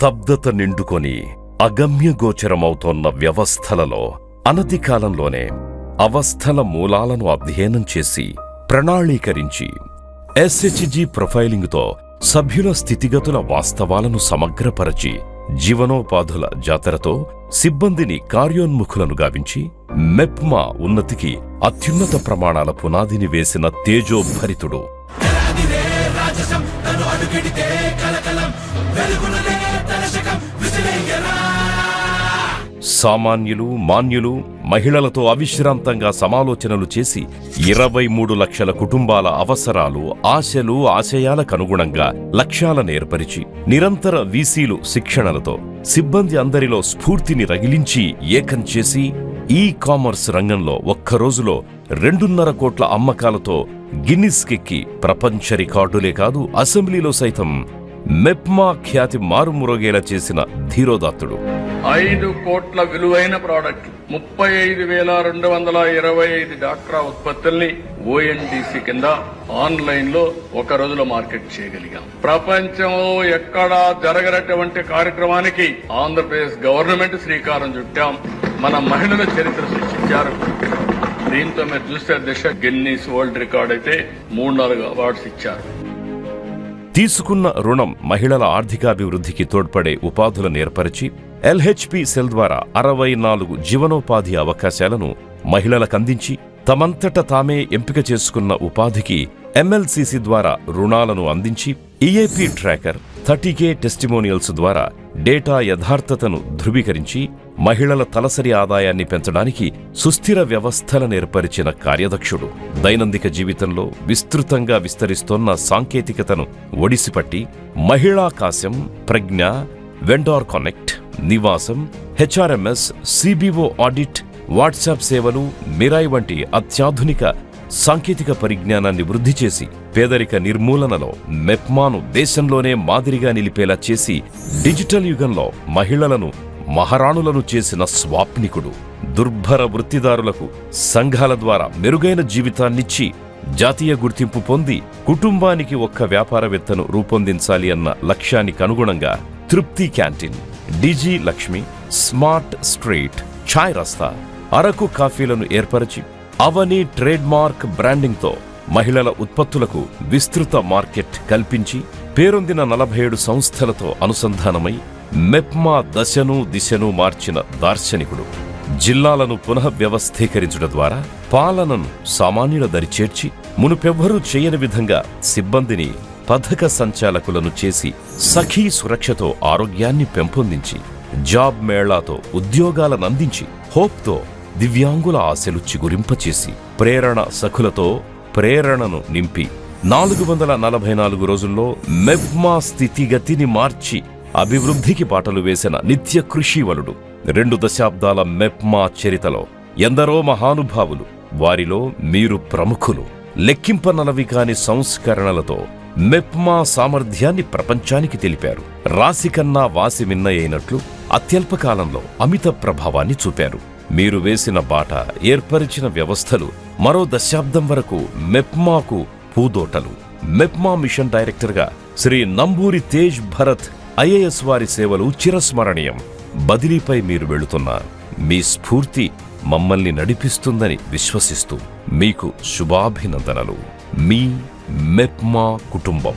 స్తబ్దత నిండుకొని అగమ్యగోచరమవుతోన్న వ్యవస్థలలో అనతి కాలంలోనే అవస్థల మూలాలను అధ్యయనం చేసి ప్రణాళీకరించి ఎస్హెచ్జి ప్రొఫైలింగ్తో సభ్యుల స్థితిగతుల వాస్తవాలను సమగ్రపరచి జీవనోపాధుల జాతరతో సిబ్బందిని కార్యోన్ముఖులను గావించి మెప్మా ఉన్నతికి అత్యున్నత ప్రమాణాల పునాదిని వేసిన తేజోభరితుడు. సామాన్యులు, మాన్యులు, మహిళలతో అవిశ్రాంతంగా సమాలోచనలు చేసి 23 లక్షల కుటుంబాల అవసరాలు, ఆశలు, ఆశయాలకనుగుణంగా లక్ష్యాలను ఏర్పరిచి నిరంతర వీసీలు శిక్షణలతో సిబ్బంది అందరిలో స్ఫూర్తిని రగిలించి ఏకం చేసి ఈ కామర్స్ రంగంలో ఒక్కరోజులో 2.5 కోట్ల అమ్మకాలతో గిన్నిస్కెక్కి ప్రపంచ రికార్డులే కాదు అసెంబ్లీలో సైతం మెప్మా ఖ్యాతి మారుమురోగేలా చేసిన ధీరోదాత్తుడు. 5 కోట్ల విలువైన ప్రాడక్ట్ 35,225 డాక్టరా ఉత్పత్తుల్ని ఓఎన్డీసీ కింద ఆన్లైన్ లో ఒక రోజులో మార్కెట్ చేయగలిగాం. ప్రపంచంలో ఎక్కడా జరగనటువంటి కార్యక్రమానికి ఆంధ్రప్రదేశ్ గవర్నమెంట్ శ్రీకారం చుట్టాం. మన మహిళల చరిత్ర సృష్టించారు. దీంతో మీరు చూస్తే దిశ గిన్నీస్ వరల్డ్ రికార్డ్ అయితే 3-4 అవార్డ్స్ ఇచ్చారు. తీసుకున్న రుణం మహిళల ఆర్థికాభివృద్ధికి తోడ్పడే ఉపాధులను ఏర్పరిచి ఎల్హెచ్పి సెల్ ద్వారా 64 జీవనోపాధి అవకాశాలను మహిళలకందించి తమంతట తామే ఎంపిక చేసుకున్న ఉపాధికి ఎంఎల్సిసి ద్వారా రుణాలను అందించి ఈఏపీ ట్రాకర్ 30K టెస్టిమోనియల్స్ ద్వారా డేటా యథార్థతను ధృవీకరించి మహిళల తలసరి ఆదాయాన్ని పెంచడానికి సుస్థిర వ్యవస్థలను ఏర్పరిచిన కార్యదక్షుడు. దైనందిక జీవితంలో విస్తృతంగా విస్తరిస్తోన్న సాంకేతికతను ఒడిసిపట్టి మహిళాకాశం, ప్రజ్ఞ, వెండార్ కనెక్ట్, నివాసం, హెచ్ఆర్ఎంఎస్, సిబిఓ ఆడిట్, వాట్సాప్ సేవలు, మిరాయ్ వంటి అత్యాధునిక సాంకేతిక పరిజ్ఞానాన్ని వృద్ధి చేసి పేదరిక నిర్మూలనలో మెప్మాను దేశంలోనే మాదిరిగా నిలిపేలా చేసి డిజిటల్ యుగంలో మహిళలను మహారాణులను చేసిన స్వాప్నికుడు. దుర్భర వృత్తిదారులకు సంఘాల ద్వారా మెరుగైన జీవితాన్నిచ్చి జాతీయ గుర్తింపు పొంది కుటుంబానికి ఒక్క వ్యాపారవేత్తను రూపొందించాలి అన్న లక్ష్యానికి అనుగుణంగా తృప్తి క్యాంటీన్, డిజి లక్ష్మి, స్మార్ట్ స్ట్రీట్, ఛాయ్ రస్తా, అరకు కాఫీలను ఏర్పరిచి అవని ట్రేడ్ మార్క్ బ్రాండింగ్తో మహిళల ఉత్పత్తులకు విస్తృత మార్కెట్ కల్పించి పేరొందిన 47 సంస్థలతో అనుసంధానమై మెప్మా దశను దిశను మార్చిన దార్శనికుడు. జిల్లాలను పునఃవ్యవస్థీకరించడం ద్వారా పాలనను సామాన్యుల దరిచేర్చి మునుపెవ్వరూ చేయని విధంగా సిబ్బందిని పథక సంచాలకులను చేసి సఖీ సురక్షతో ఆరోగ్యాన్ని పెంపొందించి జాబ్ మేళాతో ఉద్యోగాలనందించి హోప్తో దివ్యాంగుల ఆశలు చిగురింపచేసి ప్రేరణ సఖులతో ప్రేరణను నింపి 444 రోజుల్లో మెప్మా స్థితిగతిని మార్చి అభివృద్ధికి బాటలు వేసిన నిత్య కృషివలుడు. 2 దశాబ్దాల మెప్మా చరితలో ఎందరో మహానుభావులు, వారిలో మీరు ప్రముఖులు. లెక్కింపనలవి కాని సంస్కరణలతో మెప్మా సామర్థ్యాన్ని ప్రపంచానికి తెలిపారు. రాశికన్నా వాసి మిన్న అయినట్లు అత్యల్పకాలంలో అమిత ప్రభావాన్ని చూపారు. మీరు వేసిన బాట, ఏర్పరిచిన వ్యవస్థలు మరో దశాబ్దం వరకు మెప్మాకు పూదోటలు. మెప్మా మిషన్ డైరెక్టర్గా శ్రీ నంబూరి తేజ్ భరత్ ఐఏఎస్ వారి సేవలు చిరస్మరణీయం. బదిలీపై మీరు వెళుతున్నారు. మీ స్ఫూర్తి మమ్మల్ని నడిపిస్తుందని విశ్వసిస్తూ మీకు శుభాభినందనలు. మీ మెప్మా కుటుంబం.